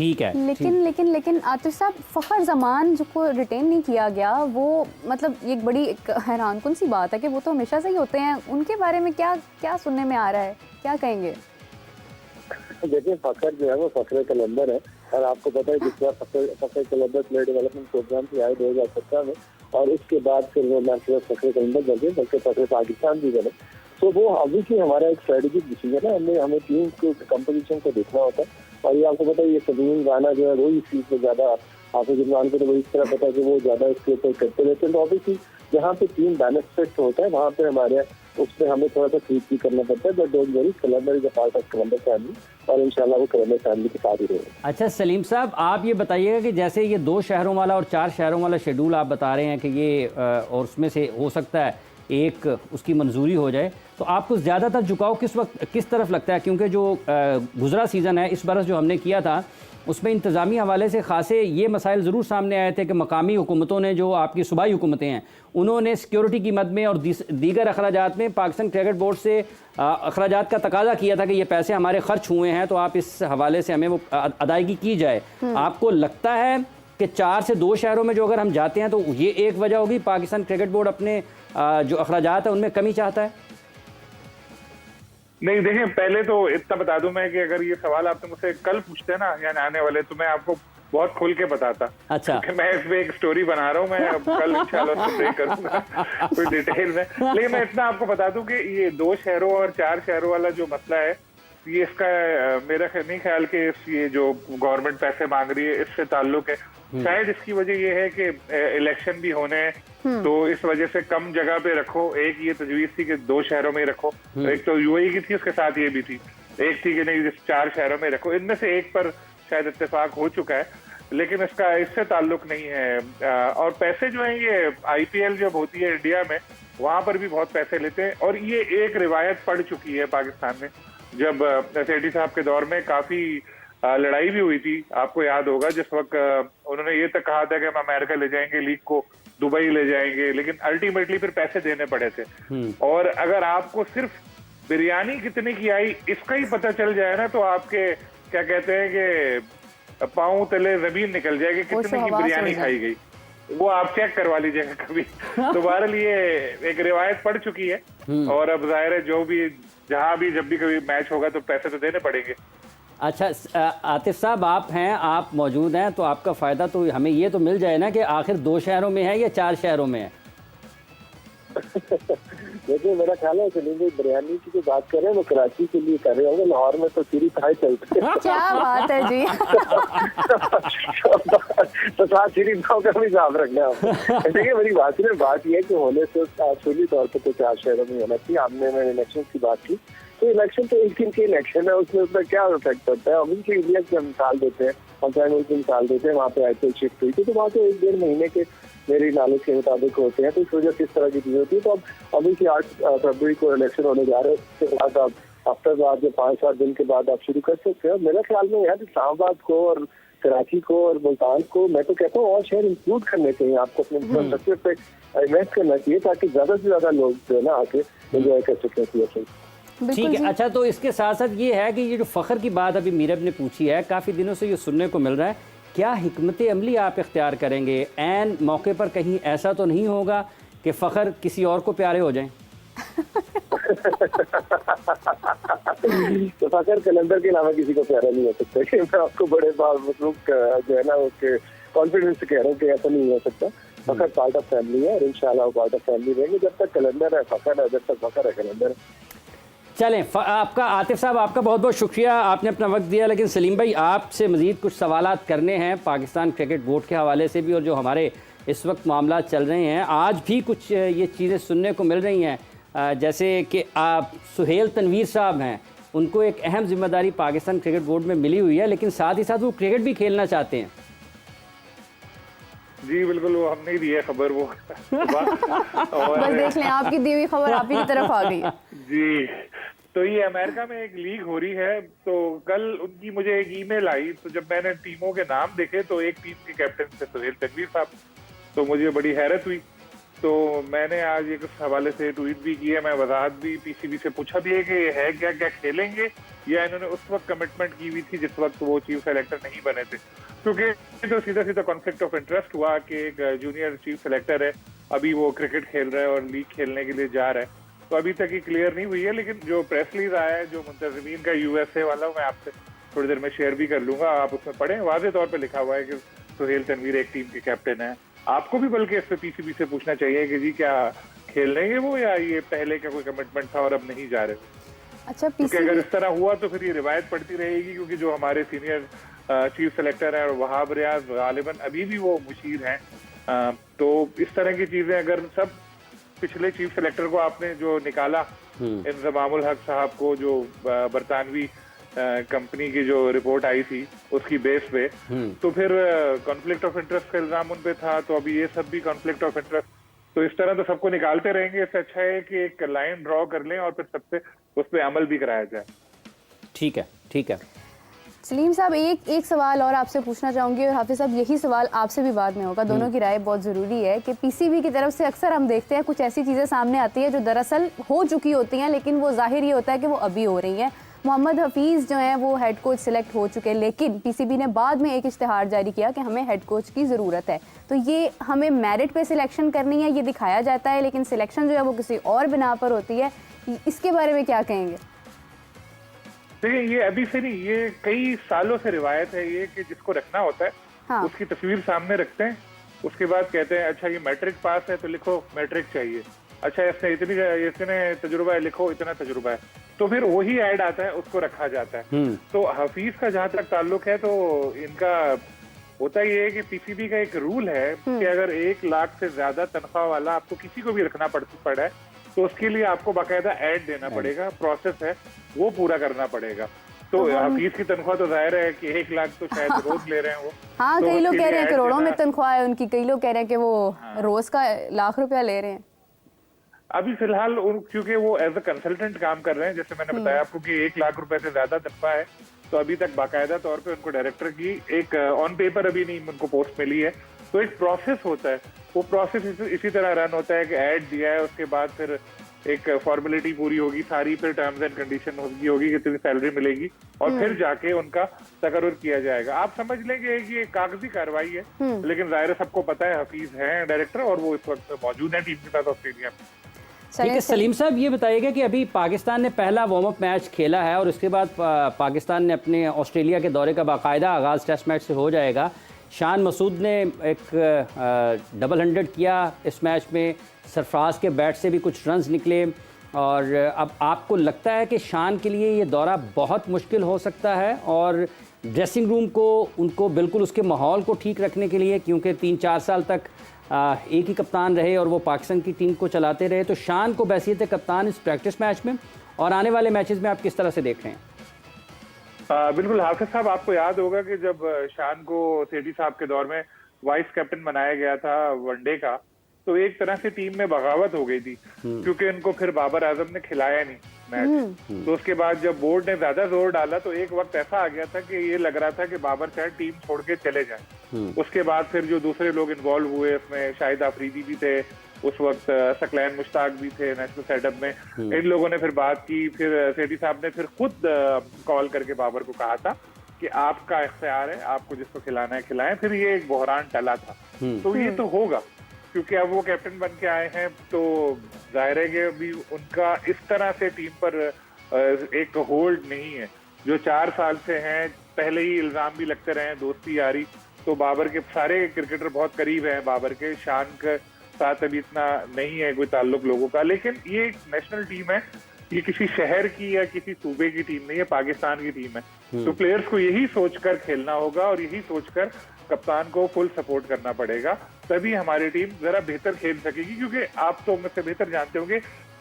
ठीक है। लेकिन आतिफ साहब, फ़खर जमान जो को रिटेन नहीं किया गया, वो मतलब ये एक बड़ी हैरानकुन सी बात है कि वो तो हमेशा से ही होते हैं। उनके बारे में क्या क्या सुनने में आ रहा है, क्या कहेंगे? देखिए, फ़खर जो है वो फ़खर कलंदर है, और आपको पता है जिस बार फ़खर कलंदर प्लेयर डेवलपमेंट प्रोग्राम से आए 2017 में, और उसके बाद फिर वो न सिर्फ फ़खर कलंदर बने बल्कि फ़खर पाकिस्तान भी बने। तो वो ऑब्वियसली हमारा एक स्ट्रेटेजिक डिसीजन है। हमें टीम को कंपटीशन को देखना होता है, और ये आपको पता है ये सलीम राना जो है वो इस चीज़ में ज़्यादा, हाफिज इमरान को तो वो इस तरह पता है कि वो ज़्यादा इसके ऊपर करते रहते हैं। तो ऑब्वियसली जहाँ पे टीम बैलेंस होता है वहाँ पे हमारे उसमें हमें थोड़ा सा ठीक भी करना पड़ता है। But don't worry, Qalandar is a part of Qalandar family, और इंशाल्लाह वो कलंदर फैमिली के साथ ही रहेगा। अच्छा सलीम साहब, आप ये बताइएगा कि जैसे ये 2 शहरों वाला और 4 शहरों वाला शेड्यूल आप बता रहे हैं कि ये और उसमें से हो सकता है एक उसकी मंजूरी हो जाए, तो आपको ज़्यादातर झुकाव किस वक्त किस तरफ लगता है? क्योंकि जो गुजरा सीज़न है, इस बरस जो हमने किया था, उसमें इंतज़ामी हवाले से खासे ये मसाइल ज़रूर सामने आए थे कि मकामी हुकूमतों ने, जो आपकी सूबाई हुकूमतें हैं, उन्होंने सिक्योरिटी की मद में और दीगर अखराजात में पाकिस्तान क्रिकेट बोर्ड से अखराजात का तकाजा किया था कि ये पैसे हमारे खर्च हुए हैं, तो आप इस हवाले से हमें वो अदायगी की जाए। आपको लगता है कि 4 से 2 शहरों में जो अगर हम जाते हैं तो ये एक वजह होगी पाकिस्तान क्रिकेट बोर्ड अपने जो अखराजात है उनमें कमी चाहता है? नहीं, देखिए, पहले तो इतना बता दूं मैं कि अगर ये सवाल आपने मुझसे कल पूछते ना यानी आने वाले, तो मैं आपको बहुत खुल के बताता। अच्छा, कि मैं इसमें एक स्टोरी बना रहा हूँ, मैं अब कल इंशाल्लाह उसको शेयर करूंगा कोई डिटेल में। लेकिन मैं इतना आपको बता दूं कि ये 2 शहरों और 4 शहरों वाला जो मसला है, ये इसका मेरा नहीं ख्याल कि ये जो गवर्नमेंट पैसे मांग रही है इससे ताल्लुक है। शायद इसकी वजह ये है कि इलेक्शन भी होने हैं, तो इस वजह से कम जगह पे रखो। एक ये तजवीज थी कि 2 शहरों में रखो, एक तो यूएई की थी, उसके साथ ये भी थी। एक थी कि नहीं 4 शहरों में रखो। इनमें से एक पर शायद इत्तेफाक हो चुका है, लेकिन इसका इससे ताल्लुक नहीं है। और पैसे जो है, ये आईपीएल जब होती है इंडिया में, वहां पर भी बहुत पैसे लेते हैं। और ये एक रिवायत पड़ चुकी है पाकिस्तान में, जब सेठी साहब के दौर में काफी लड़ाई भी हुई थी। आपको याद होगा जिस वक्त उन्होंने ये तक कहा था कि हम अमेरिका ले जाएंगे लीग को, दुबई ले जाएंगे, लेकिन अल्टीमेटली फिर पैसे देने पड़े थे। और अगर आपको सिर्फ बिरयानी कितने की आई इसका ही पता चल जाए ना, तो आपके क्या कहते हैं कि पांव तले जमीन निकल जाएगी कितने की बिरयानी खाई गई। वो आप चेक करवा लीजिएगा कभी। तो बहरहाल ये एक रिवायत पड़ चुकी है, और अब जाहिर है जो भी जहां भी जब भी कभी मैच होगा तो पैसे तो देने पड़ेंगे। अच्छा आतिफ साहब, आप हैं, आप मौजूद हैं, तो आपका फ़ायदा तो हमें ये तो मिल जाए ना कि आखिर 2 शहरों में है या 4 शहरों में है? देखिए, मेरा ख्याल है सलीम भाई बिरयानी की जो बात कर रहे हैं वो कराची के लिए कर रहे होंगे। लाहौर में तो सीरी थाई चलती है। क्या बात है जी। तो साथ सीरी थाव का भी हिसाब रखना है। देखिए, मेरी बात ये है कि होने से असली तौर पर तो 4 शहरों में होना चाहिए। आपने मैंने इलेक्शन की बात की, तो इलेक्शन तो एक दिन की इलेक्शन है, उसमें क्या इफेक्ट पड़ता है? ऑब्वियसली इंडिया की हम मिसाल देते हैं, हम चाइना की मिसाल देते हैं, वहाँ पे आईपीएल शिफ्ट हुई थी, तो वहाँ पे 1-1.5 महीने के मेरी नॉलेज के मुताबिक होते हैं। तो इस वजह से इस तरह की चीजें होती है। तो अब ऑब्वियसली 8 फरवरी को इलेक्शन होने जा रहे हैं, उसके बाद आप हफ्ते बाद या 5-7 दिन के बाद आप शुरू कर सकते हो। मेरे ख्याल में यार इस्लामाबाद को और कराची को और मुल्तान को, मैं तो कहता हूँ और शहर इंक्लूड करने चाहिए। आपको अपने इंफ्रास्ट्रक्चर पे इन्वेस्ट करना चाहिए ताकि ज्यादा से ज्यादा लोग जो है ना आके एंजॉय कर सकें। ठीक है। अच्छा, तो इसके साथ साथ ये है कि ये जो फ़खर की बात अभी मीरब ने पूछी है, काफ़ी दिनों से ये सुनने को मिल रहा है, क्या हिकमत अमली आप इख्तियार करेंगे? ऐन मौके पर कहीं ऐसा तो नहीं होगा कि फ़खर किसी और को प्यारे हो जाएं? तो फ़खर कलंदर के अलावा किसी को प्यारा नहीं हो सकता। मैं आपको बड़े मसरूफ जो है ना उसके कॉन्फिडेंस से कह रहा हूँ कि ऐसा नहीं हो सकता। फ़खर पार्ट ऑफ फैमिली है, और इंशाल्लाह वो पार्ट ऑफ फैमिली रहेंगे। जब तक कलंदर है फ़खर है, जब तक फ़खर है कलंदर है। चलें, आपका आतिफ साहब, आपका बहुत बहुत शुक्रिया, आपने अपना वक्त दिया। लेकिन सलीम भाई, आपसे मज़ीद कुछ सवालात करने हैं पाकिस्तान क्रिकेट बोर्ड के हवाले से भी, और जो हमारे इस वक्त मामला चल रहे हैं, आज भी कुछ ये चीज़ें सुनने को मिल रही हैं, जैसे कि आप सुहेल तनवीर साहब हैं, उनको एक अहम जिम्मेदारी पाकिस्तान क्रिकेट बोर्ड में मिली हुई है, लेकिन साथ ही साथ वो क्रिकेट भी खेलना चाहते हैं। जी बिल्कुल, वो हमने ही दी है खबर वो। और बस देख लें, आपकी दी हुई खबर आप ही की तरफ आ गई। जी, तो ये अमेरिका में एक लीग हो रही है, तो कल उनकी मुझे एक ईमेल आई, तो जब मैंने टीमों के नाम देखे तो एक टीम के कैप्टन थे सुहेल तनवीर साहब, तो मुझे बड़ी हैरत हुई। तो मैंने आज एक उस हवाले से ट्वीट भी की है, मैं वजाहत भी पीसीबी से पूछा भी है कि है क्या क्या खेलेंगे, या इन्होंने उस वक्त कमिटमेंट की हुई थी जिस वक्त वो चीफ सेलेक्टर नहीं बने थे। क्योंकि तो सीधा सीधा कॉन्फ्लिक्ट ऑफ इंटरेस्ट हुआ कि एक जूनियर चीफ सेलेक्टर है, अभी वो क्रिकेट खेल रहा है और लीग खेलने के लिए जा रहा है, तो अभी तक ये क्लियर नहीं हुई है। लेकिन जो प्रेस रिलीज आया है जो मुंतजमीन का यूएसए वाला, मैं आपसे थोड़ी देर में शेयर भी कर लूंगा, आप उसमें पढ़ें। वाज़ेह तौर पे लिखा हुआ है कि सुहेल तनवीर एक टीम के कैप्टन है। आपको भी बल्कि इस पे पीसीबी से पूछना चाहिए कि जी क्या खेल लेंगे वो, या ये पहले का कोई कमिटमेंट था और अब नहीं जा रहे। अच्छा, क्योंकि अगर इस तरह हुआ तो फिर ये रिवायत पड़ती रहेगी, क्योंकि जो हमारे सीनियर चीफ सेलेक्टर है वहाब रियाज गालिबन अभी भी वो मुशीर हैं। तो इस तरह की चीजें अगर सब पिछले चीफ सेलेक्टर को आपने जो निकाला, इंजमामुल हक साहब को, जो बरतानवी कंपनी की जो रिपोर्ट आई थी उसकी बेस पे, तो फिर कॉन्फ्लिक्ट ऑफ इंटरेस्ट का इल्जाम उन पे था, तो अभी ये सब भी कॉन्फ्लिक्ट ऑफ इंटरेस्ट। तो इस तरह तो सबको निकालते रहेंगे, इससे अच्छा है कि एक लाइन ड्रॉ कर लें और फिर सबसे उस पर अमल भी कराया जाए। ठीक है, ठीक है। सलीम साहब, एक सवाल और आपसे पूछना चाहूँगी, और हाफिज साहब यही सवाल आपसे भी बाद में होगा, दोनों की राय बहुत ज़रूरी है कि पीसीबी की तरफ से अक्सर हम देखते हैं कुछ ऐसी चीज़ें सामने आती हैं जो दरअसल हो चुकी होती हैं, लेकिन वो जाहिर ये होता है कि वो अभी हो रही हैं। मोहम्मद हफीज़ जो हैं वो हेड कोच सिलेक्ट हो चुके हैं, लेकिन पीसीबी ने बाद में एक इश्तिहार जारी किया कि हमें हेड कोच की ज़रूरत है। तो ये हमें मेरिट पे सिलेक्शन करनी है, ये दिखाया जाता है, लेकिन सिलेक्शन जो है वो किसी और बिना पर होती है। इसके बारे में क्या कहेंगे? देखिए, ये अभी से नहीं, ये कई सालों से रिवायत है ये कि जिसको रखना होता है हाँ। उसकी तस्वीर सामने रखते हैं, उसके बाद कहते हैं अच्छा ये मैट्रिक पास है तो लिखो मैट्रिक चाहिए, अच्छा इसने तजुर्बा है, लिखो इतना तजुर्बा है, तो फिर वही ऐड आता है, उसको रखा जाता है। तो हफीज का जहां तक ताल्लुक है, तो इनका होता ये है कि पीसीबी का एक रूल है कि अगर 1 लाख से ज्यादा तनख्वाह वाला आपको किसी को भी रखना पड़ा है तो उसके लिए आपको बाकायदा ऐड देना पड़ेगा, प्रोसेस है वो पूरा करना पड़ेगा। तो हफीज की तनख्वाह तो जाहिर है कि 1 लाख तो शायद रोज ले रहे हैं वो। हाँ, तो कई लोग कह रहे हैं करोड़ों में देना... तनख्वाह है उनकी, कई लोग कह रहे हैं कि वो रोज का लाख रुपया ले रहे हैं। अभी फिलहाल क्योंकि वो एज अ कंसल्टेंट काम कर रहे हैं, जैसे मैंने बताया आपको कि 1 लाख रुपए से ज्यादा तनख्वाह है, तो अभी तक बाकायदा तौर पे उनको डायरेक्टर की एक ऑन पेपर अभी नहीं उनको पोस्ट मिली है। तो एक प्रोसेस होता है, वो प्रोसेस इसी तरह रन होता है कि ऐड दिया है, उसके बाद फिर एक फॉर्मेलिटी पूरी होगी सारी, फिर टर्म्स एंड कंडीशन होगी कितनी सैलरी मिलेगी, और फिर जाके उनका तकर्रुर किया जाएगा। आप समझ लेंगे कि ये कागजी कार्रवाई है, लेकिन जाहिर सबको पता है हफीज है डायरेक्टर और वो इस वक्त मौजूद है टीम के साथ ऑस्ट्रेलिया में। ठीक है सलीम साहब, ये बताइएगा कि अभी पाकिस्तान ने पहला वार्म अप मैच खेला है और उसके बाद पाकिस्तान ने अपने ऑस्ट्रेलिया के दौरे का बाकायदा आगाज़ टेस्ट मैच से हो जाएगा। शान मसूद ने एक डबल 100 किया इस मैच में, सरफराज के बैट से भी कुछ रन्स निकले, और अब आपको लगता है कि शान के लिए ये दौरा बहुत मुश्किल हो सकता है, और ड्रेसिंग रूम को उनको बिल्कुल उसके माहौल को ठीक रखने के लिए, क्योंकि 3-4 साल तक एक ही कप्तान रहे और वो पाकिस्तान की टीम को चलाते रहे, तो शान को बहसीयत कप्तान इस प्रैक्टिस मैच में और आने वाले मैचेस में आप किस तरह से देख रहे हैं? बिल्कुल हाफिज साहब, आपको याद होगा कि जब शान को सेठी साहब के दौर में वाइस कैप्टन बनाया गया था वनडे का, तो एक तरह से टीम में बगावत हो गई थी, क्योंकि इनको फिर बाबर आजम ने खिलाया नहीं मैच। तो उसके बाद जब बोर्ड ने ज्यादा जोर डाला तो एक वक्त ऐसा आ गया था कि ये लग रहा था कि बाबर शायद टीम छोड़ के चले जाएं। उसके बाद फिर जो दूसरे लोग इन्वॉल्व हुए उसमें, शाहिद आफरीदी भी थे उस वक्त, सकलैन मुश्ताक भी थे नेशनल सेटअप में, इन लोगों ने फिर बात की, फिर सेठी साहब ने फिर खुद कॉल करके बाबर को कहा था कि आपका इख्तियार है, आपको जिसको खिलाना है खिलाएं। फिर ये एक बहरान टला था। तो ये तो होगा, क्योंकि अब वो कैप्टन बन के आए हैं, तो जाहिर है कि अभी उनका इस तरह से टीम पर एक होल्ड नहीं है जो 4 साल से हैं। पहले ही इल्जाम भी लगते रहे, दोस्ती यारी, तो बाबर के सारे क्रिकेटर बहुत करीब हैं बाबर के, शान के साथ अभी इतना नहीं है कोई ताल्लुक लोगों का। लेकिन ये एक नेशनल टीम है, ये किसी शहर की या किसी सूबे की टीम नहीं है, पाकिस्तान की टीम है। तो प्लेयर्स को यही सोचकर खेलना होगा और यही सोचकर कप्तान को फुल सपोर्ट करना पड़ेगा, तभी हमारी टीम जरा बेहतर खेल सकेगी। क्योंकि आप तो मुझसे बेहतर जानते होंगे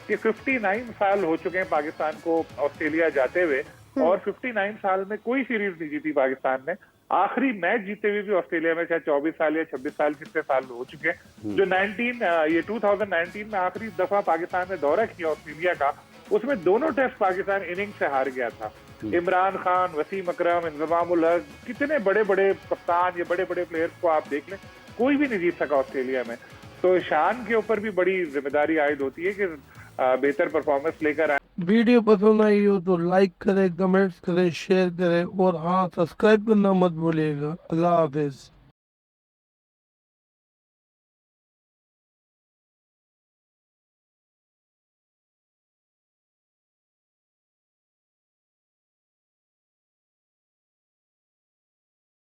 कि 59 साल हो चुके हैं पाकिस्तान को ऑस्ट्रेलिया जाते हुए, और 59 साल में कोई सीरीज नहीं जीती पाकिस्तान ने। आखिरी मैच जीते हुए भी ऑस्ट्रेलिया में शायद 24 साल या 26 साल कितने साल हो चुके हैं। जो 2019 में आखिरी दफा पाकिस्तान ने दौरा किया ऑस्ट्रेलिया का, उसमें दोनों टेस्ट पाकिस्तान इनिंग से हार गया था। इमरान खान, वसीम अकरम, इंजमामुल हक, कितने बड़े बड़े कप्तान या बड़े बड़े प्लेयर्स को आप देख लें, कोई भी नहीं जीत सका ऑस्ट्रेलिया में। तो शान के ऊपर भी बड़ी जिम्मेदारी आयद होती है कि बेहतर परफॉर्मेंस लेकर आए। वीडियो पसंद आई हो तो लाइक करें, कमेंट्स करें, शेयर करें और हाँ, सब्सक्राइब करना मत भूलिएगा। अल्लाह हाफिज।